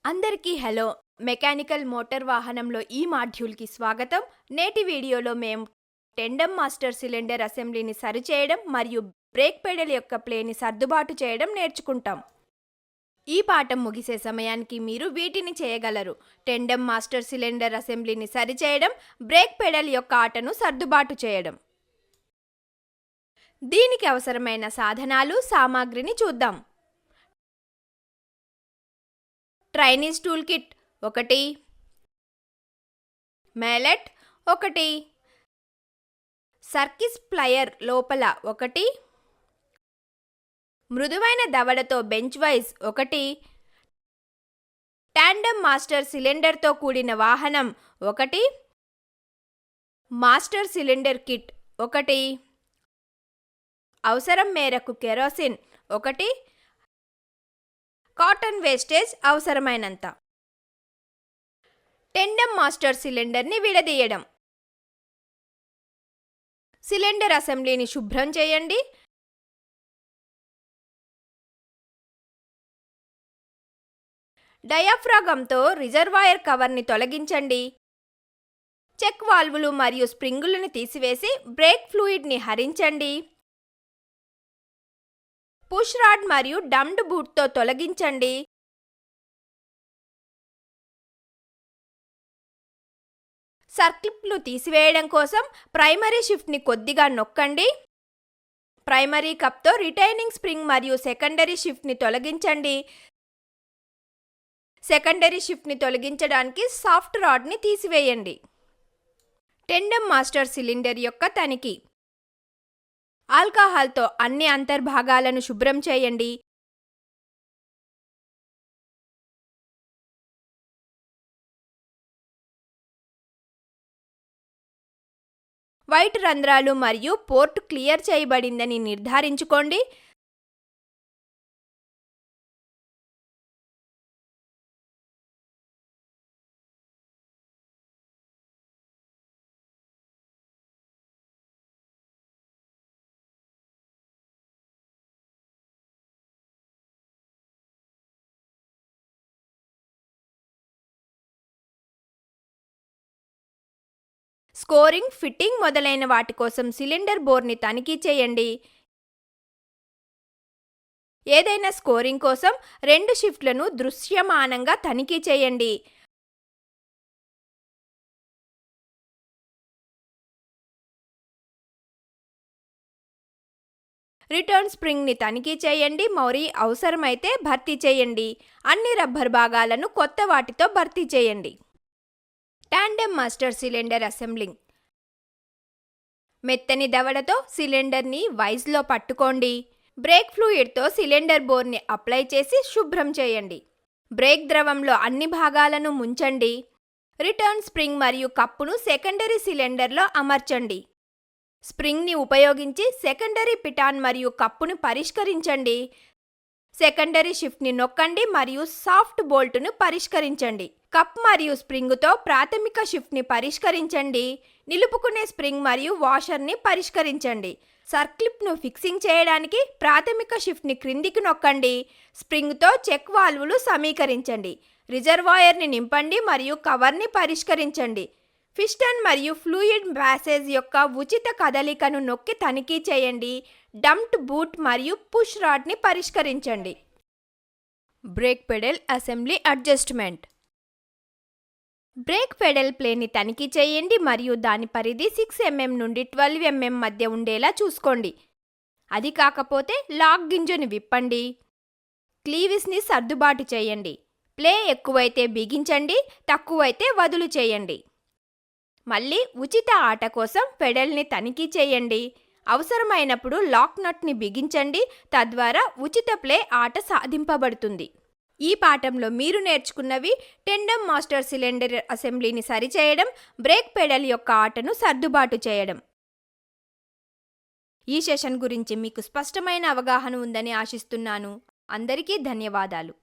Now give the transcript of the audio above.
అందరికీ hello. Mechanical motor వాహనంలో ఈ మాడ్యూల్కి స్వాగతం. నేటి వీడియోలో మేము టెండమ్ మాస్టర్ సిలిండర్ అసెంబ్లీని సరిచేయడం మరియు బ్రేక్ పెడల్ యొక్క ప్లేని సర్దుబాటు చేయడం నేర్చుకుంటాం. ఈ పాఠం ముగిసే సమయానికి మీరు వీటిని చేయగలరు: టెండమ్ మాస్టర్ సిలిండర్ అసెంబ్లీని సరిచేయడం, బ్రేక్ పెడల్ యొక్క ఆటను సర్దుబాటు చేయడం. దీనికి అవసరమైన సాధనాలు, సామాగ్రిని చూద్దాం. ట్రైనీస్ టూల్ కిట్ 1, మేలెట్ 1, సర్కిస్ ప్లయర్ లోపల 1, మృదువైన దవడతో బెంచ్ వైజ్ 1, టాండమ్ మాస్టర్ సిలిండర్తో కూడిన వాహనం 1, మాస్టర్ సిలిండర్ కిట్ 1, అవసరం మేరకు కెరోసిన్ 1, కాటన్ వేస్టేజ్ అవసరమైనంత. టెండమ్ మాస్టర్ సిలిండర్ని విడదీయడం. సిలిండర్ అసెంబ్లీని శుభ్రం చేయండి. డయాఫ్రాగమ్తో రిజర్వాయర్ కవర్ని తొలగించండి. చెక్ వాల్వులు మరియు స్ప్రింగులను తీసివేసి బ్రేక్ ఫ్లూయిడ్ని హరించండి. పుష్ రాడ్ మరియు డంప్డ్ బూట్తో తొలగించండి. సర్క్లిప్ను తీసివేయడం కోసం ప్రైమరీ షిఫ్ట్ని కొద్దిగా నొక్కండి. ప్రైమరీ కప్తో రిటైనింగ్ స్ప్రింగ్ మరియు సెకండరీ షిఫ్ట్ని తొలగించండి. సెకండరీ షిఫ్ట్ని తొలగించడానికి సాఫ్ట్ రాడ్ని తీసివేయండి. టెండమ్ మాస్టర్ సిలిండర్ యొక్క తనిఖీ. ఆల్కహాల్తో అన్ని అంతర్భాగాలను శుభ్రం చేయండి. వైట్ రంధ్రాలు మరియు పోర్ట్ క్లియర్ చేయబడిందని నిర్ధారించుకోండి. స్కోరింగ్, ఫిట్టింగ్ మొదలైన వాటి కోసం సిలిండర్ బోర్ని తనిఖీ చేయండి. ఏదైనా స్కోరింగ్ కోసం 2 షిఫ్ట్లను దృశ్యమానంగా తనిఖీ చేయండి. రిటర్న్ స్ప్రింగ్ని తనిఖీ చేయండి మరియు అవసరమైతే భర్తీ చేయండి. అన్ని రబ్బర్ భాగాలను కొత్త వాటితో భర్తీ చేయండి. Tandem master cylinder assembling. మెత్తని దవడతో సిలిండర్ని వైజ్లో పట్టుకోండి. బ్రేక్ ఫ్లూయిడ్తో సిలిండర్ బోర్ని అప్లై చేసి శుభ్రం చేయండి. బ్రేక్ ద్రవంలో అన్ని భాగాలను ముంచండి. రిటర్న్ స్ప్రింగ్ మరియు కప్పును సెకండరీ సిలిండర్లో అమర్చండి. స్ప్రింగ్ని ఉపయోగించి సెకండరీ పిటాన్ మరియు కప్పును పరిష్కరించండి. సెకండరీ షిఫ్ట్ని నొక్కండి మరియు సాఫ్ట్ బోల్టును పరిష్కరించండి. కప్ మరియు స్ప్రింగుతో ప్రాథమిక షిఫ్ట్ని పరిష్కరించండి. నిలుపుకునే స్ప్రింగ్ మరియు వాషర్ని పరిష్కరించండి. సర్క్లిప్ను ఫిక్సింగ్ చేయడానికి ప్రాథమిక షిఫ్ట్ని క్రిందికి నొక్కండి. స్ప్రింగ్తో చెక్ వాల్వులు సమీకరించండి. రిజర్వాయర్ని నింపండి మరియు కవర్ని పరిష్కరించండి. పిస్టన్ మరియు ఫ్లూయిడ్ ప్యాసేజ్ యొక్క ఉచిత కదలికను నొక్కి తనిఖీ చేయండి. డంప్డ్ బూట్ మరియు పుష్ రాడ్ని పరిష్కరించండి. Brake pedal assembly adjustment. Brake pedal ప్లేని తనిఖీ చేయండి మరియు దాని పరిధి 6 mm నుండి 12 mm మధ్య ఉండేలా చూసుకోండి. అది కాకపోతే లాక్ గింజను విప్పండి. క్లీవిస్ని సర్దుబాటు చేయండి. ప్లే ఎక్కువైతే బిగించండి, తక్కువైతే వదులు చేయండి. మళ్ళీ ఉచిత ఆట కోసం పెడల్ని తనిఖీ చేయండి. అవసరమైనప్పుడు లాక్ నట్ని బిగించండి, తద్వారా ఉచిత ప్లే ఆట సాధింపబడుతుంది. ఈ పాఠంలో మీరు నేర్చుకున్నవి: టెండమ్ మాస్టర్ సిలిండర్ అసెంబ్లీని సరిచేయడం, బ్రేక్ పెడల్ యొక్క ఆటను సర్దుబాటు చేయడం. ఈ సెషన్ గురించి మీకు స్పష్టమైన అవగాహన ఉందని ఆశిస్తున్నాను. అందరికీ ధన్యవాదాలు.